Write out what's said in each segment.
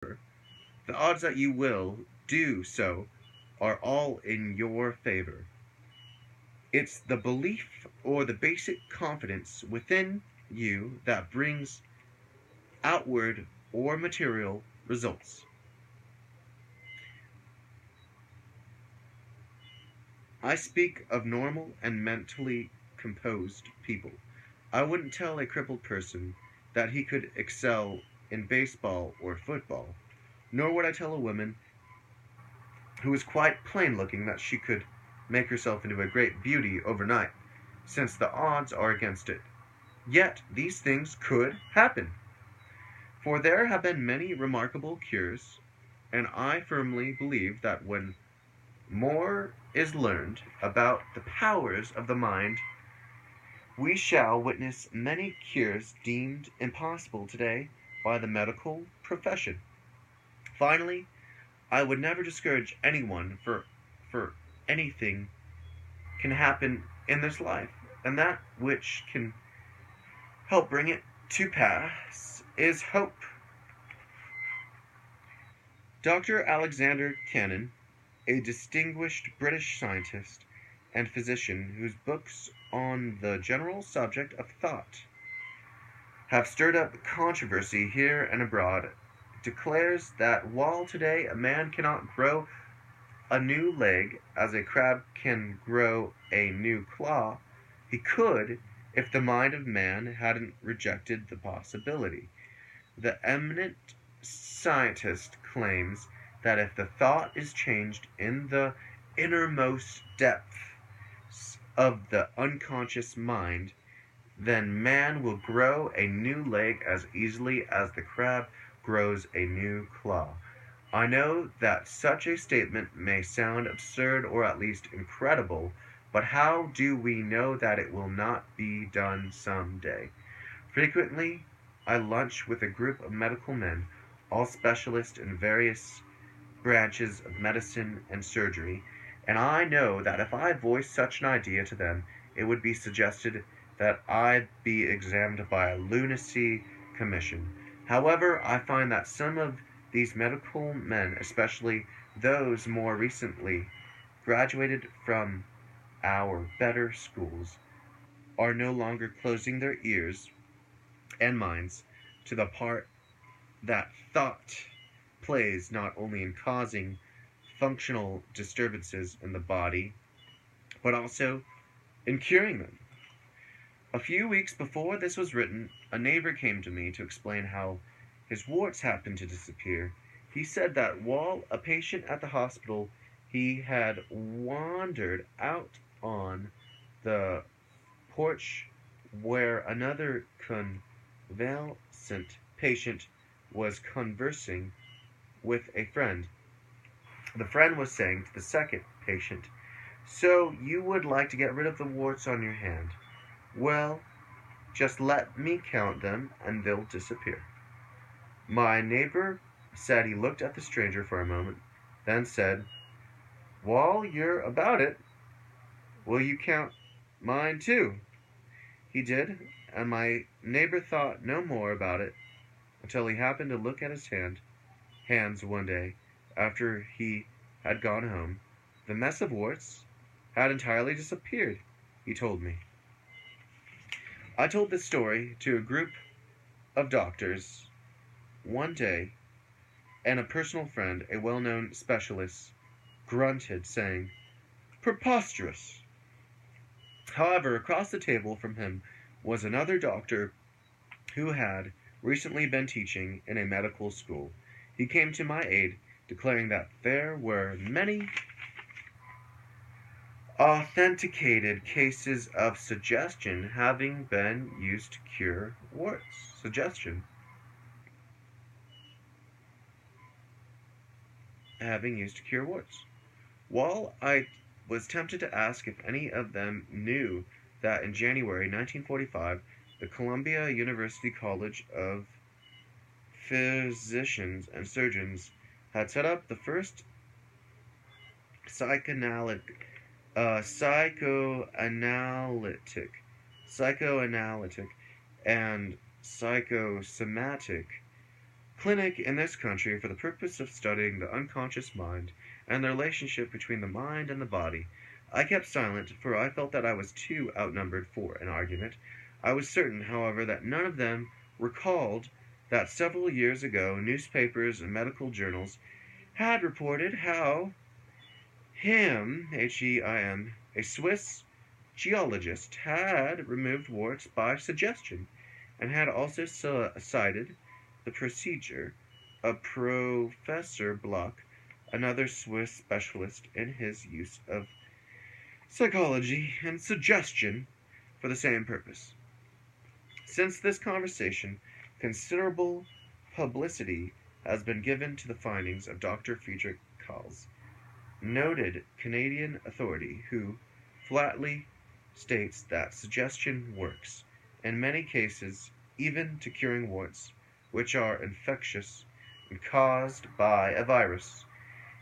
the odds that you will do so are all in your favor. It's the belief or the basic confidence within you that brings outward or material results. I speak of normal and mentally composed people. I wouldn't tell a crippled person that he could excel in baseball or football, nor would I tell a woman who is quite plain looking that she could make herself into a great beauty overnight, since the odds are against it. Yet these things could happen, for there have been many remarkable cures, and I firmly believe that when more is learned about the powers of the mind, we shall witness many cures deemed impossible today by the medical profession. Finally, I would never discourage anyone for anything can happen in this life, and that which can help bring it to pass is hope. Dr. Alexander Cannon, a distinguished British scientist and physician whose books on the general subject of thought have stirred up controversy here and abroad, declares that while today a man cannot grow a new leg as a crab can grow a new claw, he could if the mind of man hadn't rejected the possibility. The eminent scientist claims that if the thought is changed in the innermost depths of the unconscious mind, then man will grow a new leg as easily as the crab grows a new claw. I know that such a statement may sound absurd or at least incredible, but how do we know that it will not be done some day? Frequently, I lunch with a group of medical men, all specialists in various branches of medicine and surgery, and I know that if I voiced such an idea to them, it would be suggested that I be examined by a lunacy commission. However, I find that some of these medical men, especially those more recently graduated from our better schools, are no longer closing their ears and minds to the part that thought plays not only in causing functional disturbances in the body, but also in curing them. A few weeks before this was written, a neighbor came to me to explain how his warts happened to disappear. He said that while a patient at the hospital, he had wandered out on the porch where another convalescent patient was conversing with a friend. The friend was saying to the second patient, "So you would like to get rid of the warts on your hand? Well, just let me count them and they'll disappear." My neighbor said he looked at the stranger for a moment, then said, "While you're about it, will you count mine too?" He did, and my neighbor thought no more about it until he happened to look at his hands one day after he had gone home. The mess of warts had entirely disappeared, he told me. I told this story to a group of doctors one day, and a personal friend, a well-known specialist, grunted, saying, "Preposterous!" However, across the table from him was another doctor who had recently been teaching in a medical school. He came to my aid, declaring that there were many authenticated cases of suggestion having been used to cure warts. Suggestion having used to cure warts. While I was tempted to ask if any of them knew that in January 1945, the Columbia University College of Physicians and Surgeons had set up the first psychoanalytic, psychoanalytic, psychoanalytic, and psychosomatic clinic in this country for the purpose of studying the unconscious mind and the relationship between the mind and the body. I kept silent, for I felt that I was too outnumbered for an argument. I was certain, however, that none of them recalled that several years ago newspapers and medical journals had reported how Heim, a Swiss geologist, had removed warts by suggestion, and had also cited the procedure of Professor Bloch, another Swiss specialist in his use of psychology and suggestion for the same purpose. Since this conversation, considerable publicity has been given to the findings of Dr. Friedrich Kahls, noted Canadian authority, who flatly states that suggestion works, in many cases, even to curing warts, which are infectious and caused by a virus.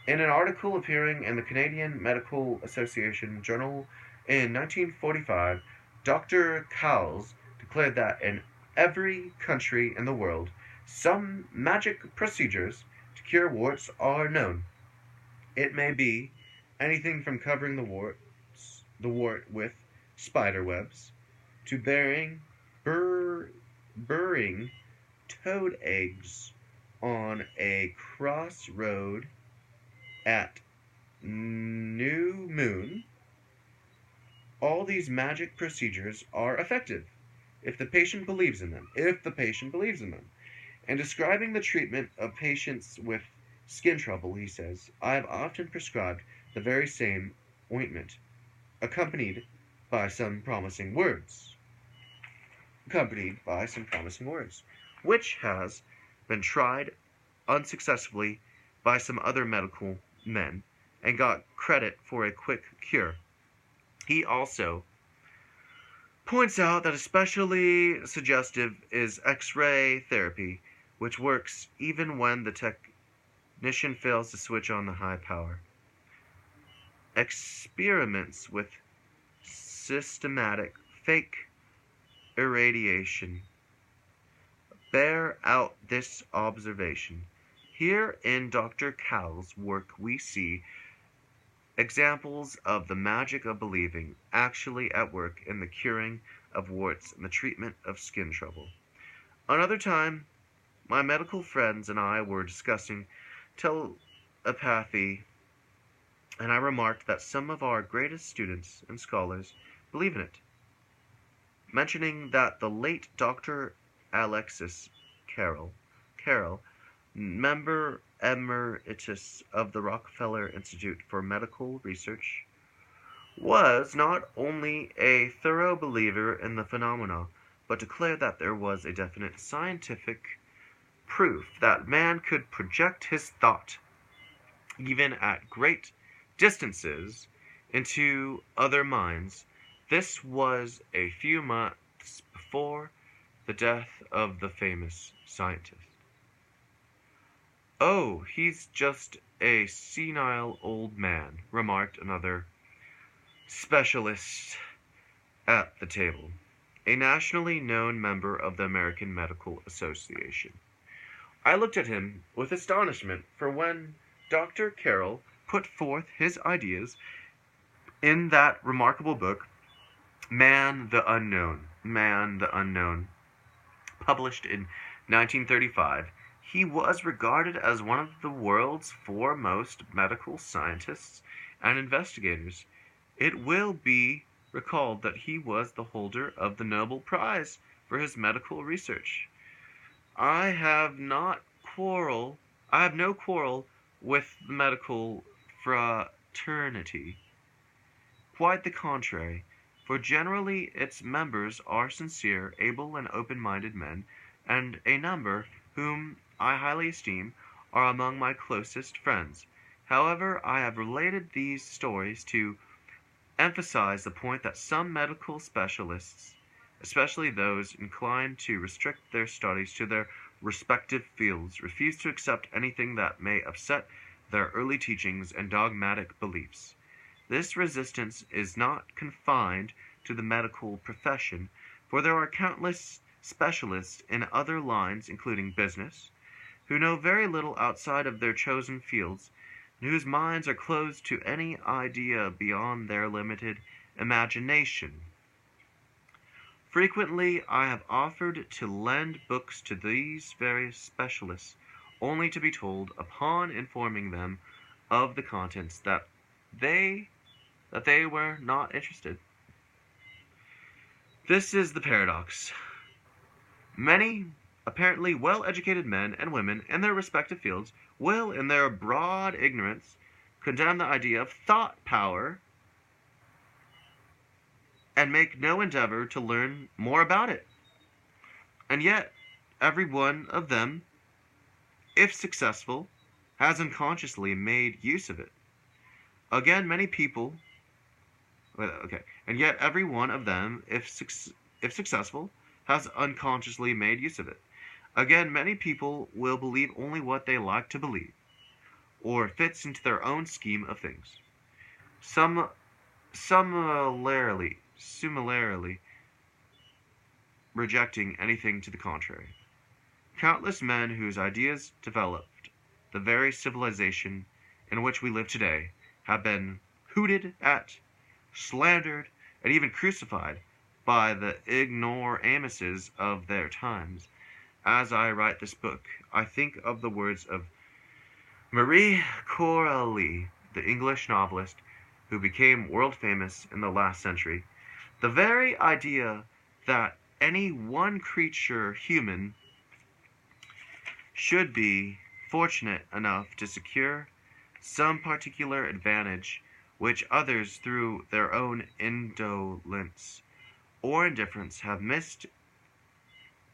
In an article appearing in the Canadian Medical Association Journal in 1945, Dr. Kahls declared that in every country in the world, some magic procedures to cure warts are known. It may be anything from covering the wart with spider webs, to burying toad eggs on a crossroad at new moon. All these magic procedures are effective if the patient believes in them. In describing the treatment of patients with skin trouble, he says, I have often prescribed the very same ointment, accompanied by some promising words, which has been tried unsuccessfully by some other medical men and got credit for a quick cure. He also points out that especially suggestive is X-ray therapy, which works even when the technician fails to switch on the high power. Experiments with systematic fake irradiation bear out this observation. Here in Dr. Kahls' work we see examples of the magic of believing actually at work in the curing of warts and the treatment of skin trouble. Another time, my medical friends and I were discussing telepathy, and I remarked that some of our greatest students and scholars believe in it, mentioning that the late Dr. Alexis Carrel, member emeritus of the Rockefeller Institute for Medical Research, was not only a thorough believer in the phenomena, but declared that there was a definite scientific proof that man could project his thought, even at great distances, into other minds. This was a few months before the death of the famous scientist. "Oh, he's just a senile old man," remarked another specialist at the table, a nationally known member of the American Medical Association. I looked at him with astonishment, for when Dr. Carrel put forth his ideas in that remarkable book, Man the Unknown, published in 1935, he was regarded as one of the world's foremost medical scientists and investigators. It will be recalled that he was the holder of the Nobel Prize for his medical research. I have no quarrel with the medical fraternity. Quite the contrary, for generally its members are sincere, able, and open-minded men, and a number whom I highly esteem are among my closest friends. However, I have related these stories to emphasize the point that some medical specialists, especially those inclined to restrict their studies to their respective fields, refuse to accept anything that may upset their early teachings and dogmatic beliefs. This resistance is not confined to the medical profession, for there are countless specialists in other lines, including business, who know very little outside of their chosen fields, and whose minds are closed to any idea beyond their limited imagination. Frequently I have offered to lend books to these various specialists, only to be told, upon informing them of the contents, they were not interested. This is the paradox. Many apparently well-educated men and women in their respective fields will, in their broad ignorance, condemn the idea of thought power and make no endeavor to learn more about it. And yet, every one of them, if successful, has unconsciously made use of it. Again, many people, and yet every one of them, if successful, has unconsciously made use of it. Again, many people will believe only what they like to believe, or fits into their own scheme of things. Similarly, rejecting anything to the contrary. Countless men whose ideas developed the very civilization in which we live today have been hooted at, slandered, and even crucified by the ignoramuses of their times. As I write this book, I think of the words of Marie Corelli, the English novelist who became world famous in the last century. The very idea that any one creature human should be fortunate enough to secure some particular advantage which others through their own indolence or indifference have missed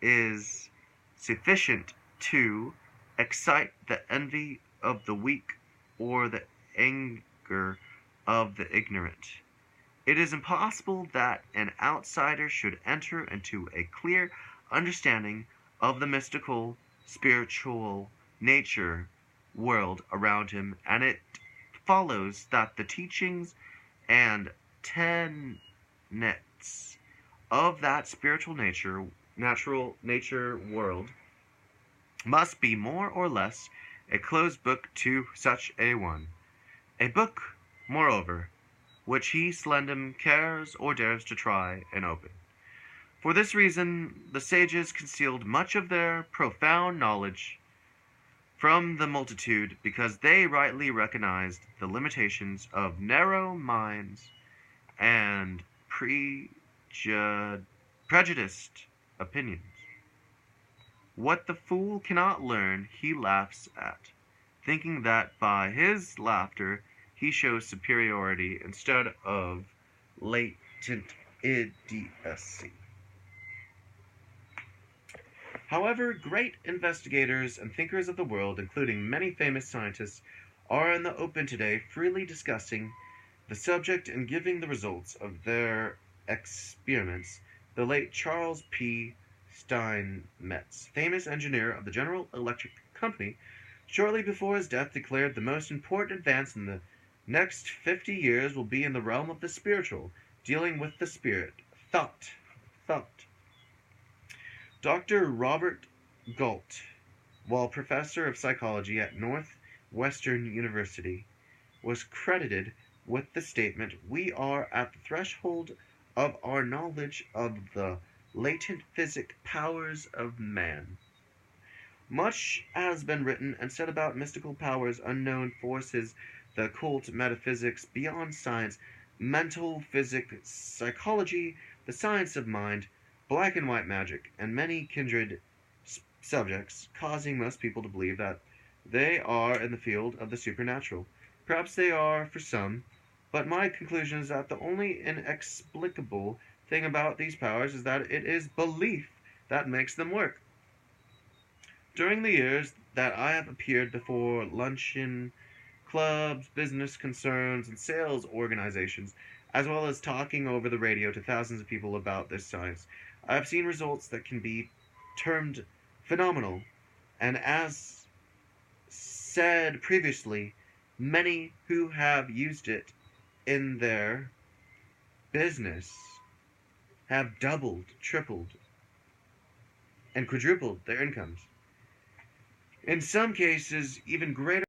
is sufficient to excite the envy of the weak or the anger of the ignorant. It is impossible that an outsider should enter into a clear understanding of the mystical, spiritual nature world around him, and it follows that the teachings and tenets of that spiritual natural nature world must be more or less a closed book to such a one. A book, moreover, which he seldom cares or dares to try and open. For this reason, the sages concealed much of their profound knowledge from the multitude, because they rightly recognized the limitations of narrow minds and prejudiced opinions. What the fool cannot learn, he laughs at, thinking that by his laughter he shows superiority instead of latent idiocy. However, great investigators and thinkers of the world, including many famous scientists, are in the open today freely discussing the subject and giving the results of their experiments. The late Charles P. Steinmetz, famous engineer of the General Electric Company, shortly before his death declared the most important advance in the next 50 years will be in the realm of the spiritual, dealing with the spirit, thought. Dr. Robert Galt, while professor of psychology at Northwestern University, was credited with the statement, "We are at the threshold of our knowledge of the latent physic powers of man." Much has been written and said about mystical powers, unknown forces, the occult, metaphysics, beyond science, mental physics, psychology, the science of mind, black and white magic, and many kindred subjects, causing most people to believe that they are in the field of the supernatural. Perhaps they are for some, but my conclusion is that the only inexplicable thing about these powers is that it is belief that makes them work. During the years that I have appeared before luncheon clubs, business concerns, and sales organizations, as well as talking over the radio to thousands of people about this science, I have seen results that can be termed phenomenal, and as said previously, many who have used it in their business have doubled, tripled, and quadrupled their incomes. In some cases, even greater